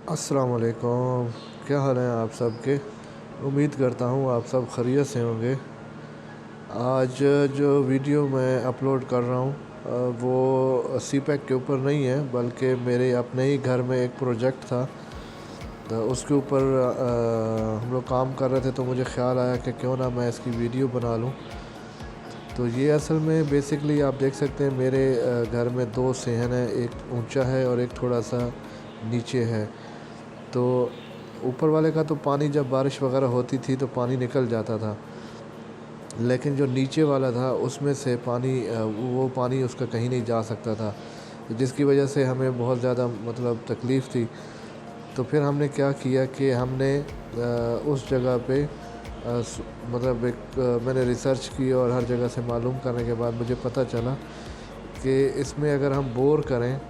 अस्सलाम वालेकुम। क्या हाल है आप सबके। उम्मीद करता हूँ आप सब खैरियत से होंगे। आज जो वीडियो मैं अपलोड कर रहा हूँ वो सी पैक के ऊपर नहीं है, बल्कि मेरे अपने ही घर में एक प्रोजेक्ट था। तो उसके ऊपर हम लोग काम कर रहे थे, तो मुझे ख़्याल आया कि क्यों ना मैं इसकी वीडियो बना लूँ। तो ये असल में बेसिकली आप देख सकते हैं मेरे घर में दो सेहन है, एक ऊंचा है और एक थोड़ा सा नीचे है। तो ऊपर वाले का तो पानी जब बारिश वगैरह होती थी तो पानी निकल जाता था, लेकिन जो नीचे वाला था उसमें से पानी वो पानी उसका कहीं नहीं जा सकता था, तो जिसकी वजह से हमें बहुत ज़्यादा मतलब तकलीफ़ थी। तो फिर हमने क्या किया कि हमने उस जगह पे मतलब मैंने रिसर्च की और हर जगह से मालूम करने के बाद मुझे पता चला कि इसमें अगर हम बोर करें,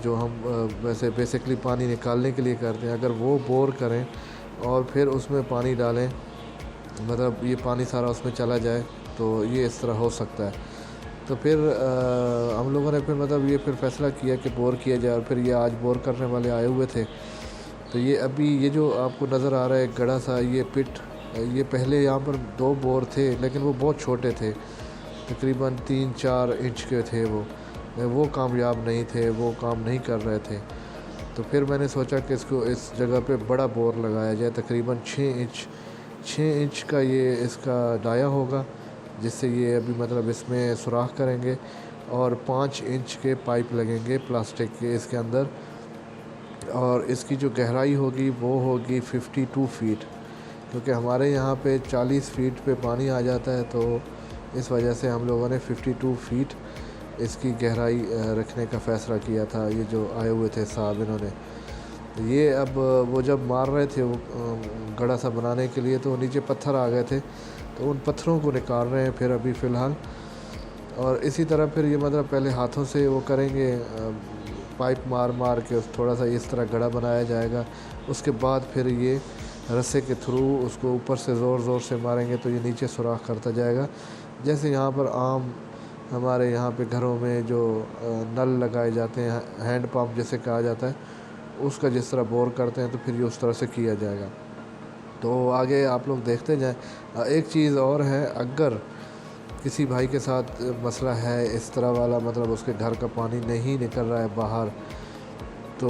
जो हम वैसे बेसिकली पानी निकालने के लिए करते हैं, अगर वो बोर करें और फिर उसमें पानी डालें, मतलब ये पानी सारा उसमें चला जाए, तो ये इस तरह हो सकता है। तो फिर हम लोगों ने फिर मतलब ये फिर फ़ैसला किया कि बोर किया जाए, और फिर ये आज बोर करने वाले आए हुए थे। तो ये अभी ये जो आपको नज़र आ रहा है गड़ा सा ये पिट, ये पहले यहाँ पर दो बोर थे, लेकिन वो बहुत छोटे थे, तकरीबन 3-4 इंच के थे। वो कामयाब नहीं थे, वो काम नहीं कर रहे थे। तो फिर मैंने सोचा कि इसको इस जगह पे बड़ा बोर लगाया जाए, तकरीबन 6 इंच का ये इसका डाया होगा, जिससे ये अभी मतलब इसमें सुराख करेंगे और 5 इंच के पाइप लगेंगे प्लास्टिक के इसके अंदर। और इसकी जो गहराई होगी वो होगी 52 फीट, क्योंकि हमारे यहाँ पे 40 फीट पे पानी आ जाता है। तो इस वजह से हम लोगों ने 52 फीट इसकी गहराई रखने का फ़ैसला किया था। ये जो आए हुए थे साहब, इन्होंने तो ये अब वो जब मार रहे थे वो गड़ा सा बनाने के लिए, तो नीचे पत्थर आ गए थे, तो उन पत्थरों को निकाल रहे हैं फिर अभी फ़िलहाल। और इसी तरह फिर ये मतलब पहले हाथों से वो करेंगे, पाइप मार मार के थोड़ा सा इस तरह गड़ा बनाया जाएगा। उसके बाद फिर ये रस्से के थ्रू उसको ऊपर से ज़ोर ज़ोर से मारेंगे, तो ये नीचे सुराख करता जाएगा। जैसे यहाँ पर आम हमारे यहाँ पे घरों में जो नल लगाए जाते हैं, हैंड पंप जैसे कहा जाता है, उसका जिस तरह बोर करते हैं, तो फिर ये उस तरह से किया जाएगा। तो आगे आप लोग देखते जाएं। एक चीज़ और है, अगर किसी भाई के साथ मसला है इस तरह वाला, मतलब उसके घर का पानी नहीं निकल रहा है बाहर, तो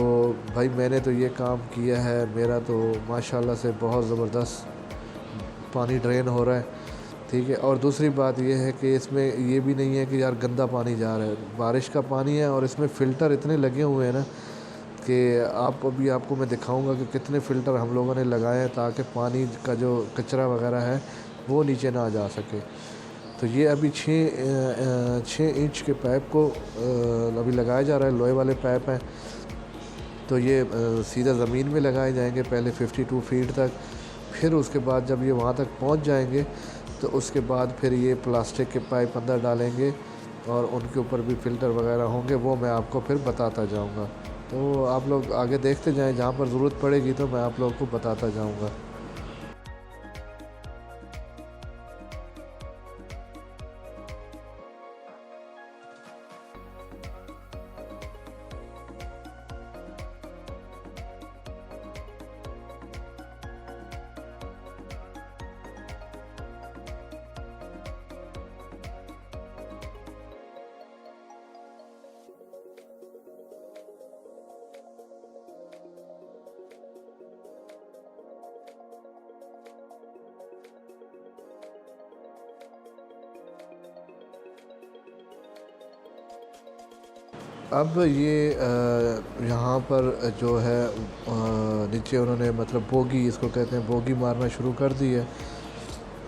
भाई मैंने तो ये काम किया है, मेरा तो माशाल्लाह से बहुत ज़बरदस्त पानी ड्रेन हो रहा है। ठीक है। और दूसरी बात ये है कि इसमें ये भी नहीं है कि यार गंदा पानी जा रहा है, बारिश का पानी है, और इसमें फ़िल्टर इतने लगे हुए हैं ना कि आप अभी आपको मैं दिखाऊंगा कि कितने फ़िल्टर हम लोगों ने लगाए हैं, ताकि पानी का जो कचरा वगैरह है वो नीचे ना जा सके। तो ये अभी 6 इंच के पाइप को अभी लगाया जा रहा है, लोहे वाले पाइप हैं। तो ये सीधा ज़मीन में लगाए जाएंगे पहले 52 फीट तक। फिर उसके बाद जब ये वहाँ तक पहुँच जाएंगे, तो उसके बाद फिर ये प्लास्टिक के पाइप अंदर डालेंगे, और उनके ऊपर भी फ़िल्टर वगैरह होंगे, वो मैं आपको फिर बताता जाऊँगा। तो आप लोग आगे देखते जाएं, जहाँ पर ज़रूरत पड़ेगी तो मैं आप लोगों को बताता जाऊँगा। अब ये यहाँ पर जो है नीचे उन्होंने मतलब बोगी, इसको कहते हैं, बोगी मारना शुरू कर दी है।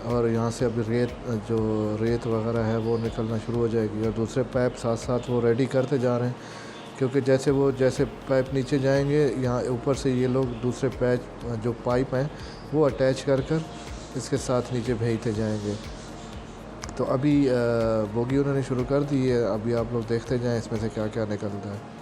और यहाँ से अभी जो रेत वगैरह है वो निकलना शुरू हो जाएगी, और दूसरे पाइप साथ साथ वो रेडी करते जा रहे हैं। क्योंकि जैसे पाइप नीचे जाएंगे, यहाँ ऊपर से ये लोग दूसरे जो पाइप हैं वो अटैच कर कर इसके साथ नीचे भेजते जाएंगे। तो अभी बोगी उन्होंने शुरू कर दी है, अभी आप लोग देखते जाएं इसमें से क्या क्या निकलता है।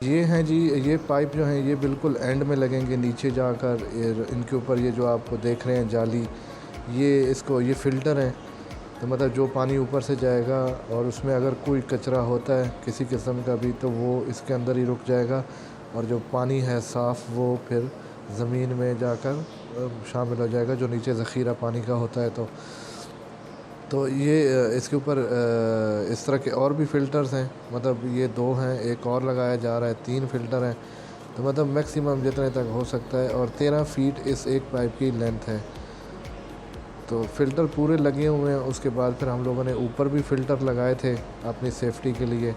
ये हैं जी, ये पाइप जो हैं ये बिल्कुल एंड में लगेंगे नीचे जाकर। इनके ऊपर ये जो आप देख रहे हैं जाली, ये फ़िल्टर हैं। तो मतलब जो पानी ऊपर से जाएगा और उसमें अगर कोई कचरा होता है किसी किस्म का भी, तो वो इसके अंदर ही रुक जाएगा, और जो पानी है साफ़ वो फिर ज़मीन में जाकर शामिल हो जाएगा, जो नीचे ज़ख़ीरा पानी का होता है। तो ये इसके ऊपर इस तरह के और भी फ़िल्टर्स हैं। मतलब ये 2 हैं, एक और लगाया जा रहा है, 3 फ़िल्टर हैं। तो मतलब मैक्सिमम जितने तक हो सकता है, और 13 फ़ीट इस एक पाइप की लेंथ है। तो फ़िल्टर पूरे लगे हुए हैं। उसके बाद फिर हम लोगों ने ऊपर भी फ़िल्टर लगाए थे अपनी सेफ्टी के लिए।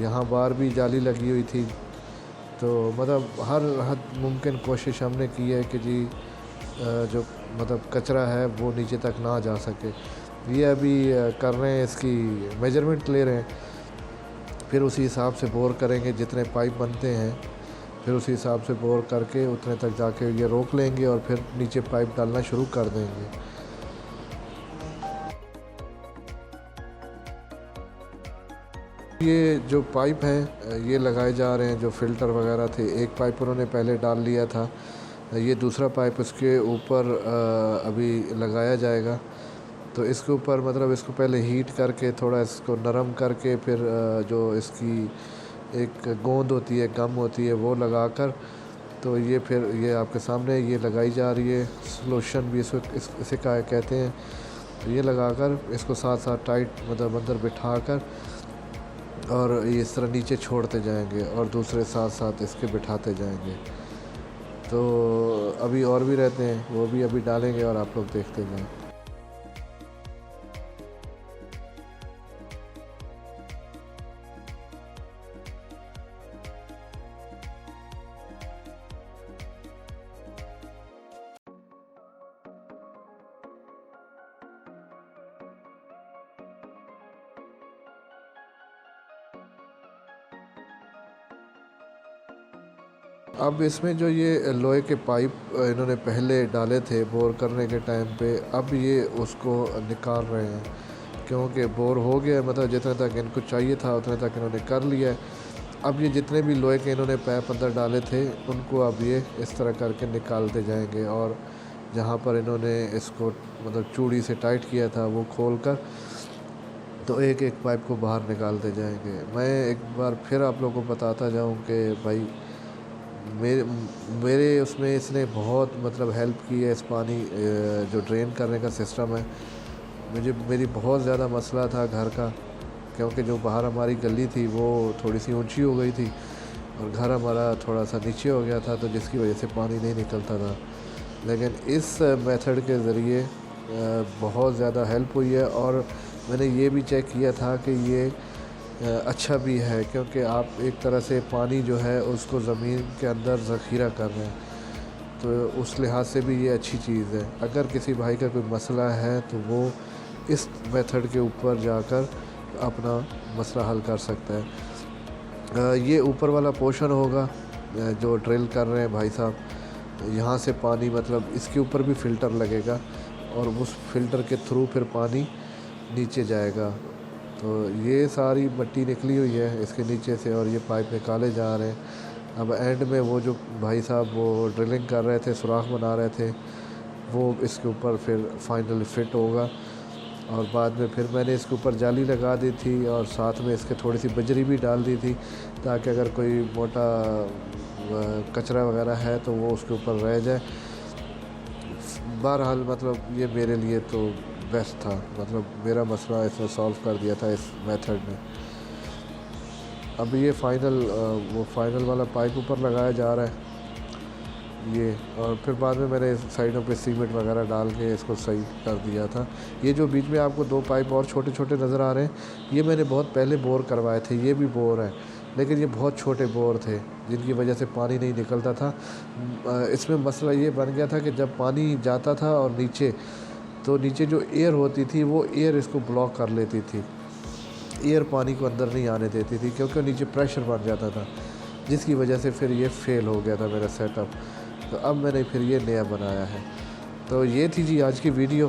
यहाँ बाहर भी जाली लगी हुई थी। तो मतलब हर हद मुमकिन कोशिश हमने की है कि जी जो मतलब कचरा है वो नीचे तक ना जा सके। ये अभी कर रहे हैं, इसकी मेजरमेंट ले रहे हैं, फिर उसी हिसाब से बोर करेंगे। जितने पाइप बनते हैं फिर उसी हिसाब से बोर करके उतने तक जाके ये रोक लेंगे, और फिर नीचे पाइप डालना शुरू कर देंगे। ये जो पाइप हैं ये लगाए जा रहे हैं, जो फ़िल्टर वगैरह थे। एक पाइप उन्होंने पहले डाल लिया था, ये दूसरा पाइप इसके ऊपर अभी लगाया जाएगा। तो इसके ऊपर मतलब इसको पहले हीट करके थोड़ा इसको नरम करके फिर जो इसकी एक गोंद होती है, गम होती है, वो लगाकर, तो ये फिर ये आपके सामने ये लगाई जा रही है। सॉल्यूशन भी इसे कहते हैं। तो ये लगाकर इसको साथ साथ टाइट मतलब अंदर बिठाकर, और ये इस तरह नीचे छोड़ते जाएंगे, और दूसरे साथ साथ इसके बिठाते जाएंगे। तो अभी और भी रहते हैं, वो भी अभी डालेंगे और आप लोग देखते जाएं। अब इसमें जो ये लोहे के पाइप इन्होंने पहले डाले थे बोर करने के टाइम पे, अब ये उसको निकाल रहे हैं, क्योंकि बोर हो गया। मतलब जितने तक इनको चाहिए था उतने तक इन्होंने कर लिया है। अब ये जितने भी लोहे के इन्होंने पाइप अंदर डाले थे उनको अब ये इस तरह करके निकालते जाएंगे, और जहाँ पर इन्होंने इसको मतलब चूड़ी से टाइट किया था वो खोल कर, तो एक एक पाइप को बाहर निकालते जाएंगे। मैं एक बार फिर आप लोगों को बताता जाऊँ कि भाई मेरे मेरे उसमें इसने बहुत मतलब हेल्प की है। इस पानी जो ड्रेन करने का सिस्टम है, मेरी बहुत ज़्यादा मसला था घर का, क्योंकि जो बाहर हमारी गली थी वो थोड़ी सी ऊंची हो गई थी, और घर हमारा थोड़ा सा नीचे हो गया था, तो जिसकी वजह से पानी नहीं निकलता था। लेकिन इस मेथड के ज़रिए बहुत ज़्यादा हेल्प हुई है, और मैंने ये भी चेक किया था कि ये अच्छा भी है, क्योंकि आप एक तरह से पानी जो है उसको ज़मीन के अंदर ज़ख़ीरा कर रहे हैं। तो उस लिहाज से भी ये अच्छी चीज़ है। अगर किसी भाई का कोई मसला है तो वो इस मेथड के ऊपर जाकर अपना मसला हल कर सकता है। ये ऊपर वाला पोर्शन होगा जो ड्रिल कर रहे हैं भाई साहब, यहाँ से पानी मतलब इसके ऊपर भी फ़िल्टर लगेगा, और उस फ़िल्टर के थ्रू फिर पानी नीचे जाएगा। तो ये सारी मिट्टी निकली हुई है इसके नीचे से, और ये पाइप निकाले जा रहे हैं। अब एंड में वो जो भाई साहब वो ड्रिलिंग कर रहे थे, सुराख बना रहे थे, वो इसके ऊपर फिर फाइनल फिट होगा। और बाद में फिर मैंने इसके ऊपर जाली लगा दी थी, और साथ में इसके थोड़ी सी बजरी भी डाल दी थी, ताकि अगर कोई मोटा कचरा वगैरह है तो वो उसके ऊपर रह जाए। बहरहाल मतलब ये मेरे लिए तो बेस्ट था, मतलब मेरा मसला इसने सॉल्व कर दिया था इस मेथड ने। अब ये वो फाइनल वाला पाइप ऊपर लगाया जा रहा है ये, और फिर बाद में मैंने साइडों पे सीमेंट वगैरह डाल के इसको सही कर दिया था। ये जो बीच में आपको 2 पाइप और छोटे छोटे नज़र आ रहे हैं, ये मैंने बहुत पहले बोर करवाए थे। ये भी बोर हैं, लेकिन ये बहुत छोटे बोर थे, जिनकी वजह से पानी नहीं निकलता था। इसमें मसला ये बन गया था कि जब पानी जाता था और नीचे, तो नीचे जो एयर होती थी वो एयर इसको ब्लॉक कर लेती थी, एयर पानी को अंदर नहीं आने देती थी, क्योंकि नीचे प्रेशर बन जाता था, जिसकी वजह से फिर ये फ़ेल हो गया था मेरा सेटअप। तो अब मैंने फिर ये नया बनाया है। तो ये थी जी आज की वीडियो।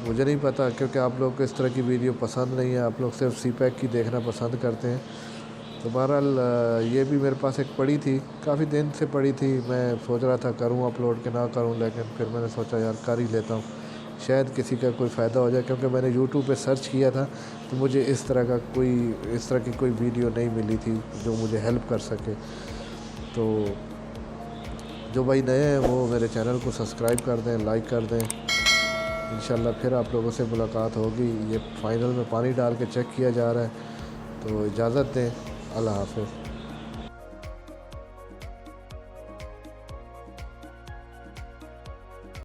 मुझे नहीं पता, क्योंकि आप लोग को इस तरह की वीडियो पसंद नहीं है, आप लोग सिर्फ सी पैक की देखना पसंद करते हैं। तो बहरहाल ये भी मेरे पास एक पड़ी थी, काफ़ी दिन से पड़ी थी। मैं सोच रहा था करूँ अपलोड कि ना करूँ, लेकिन फिर मैंने सोचा यार कर ही लेता हूँ, शायद किसी का कोई फ़ायदा हो जाए। क्योंकि मैंने यूट्यूब पे सर्च किया था तो मुझे इस तरह की कोई वीडियो नहीं मिली थी जो मुझे हेल्प कर सके। तो जो भाई नए हैं वो मेरे चैनल को सब्सक्राइब कर दें, लाइक कर दें। इंशाल्लाह फिर आप लोगों से मुलाकात होगी। ये फाइनल में पानी डाल के चेक किया जा रहा है। तो इजाज़त दें, अल्लाह हाफ़िज़।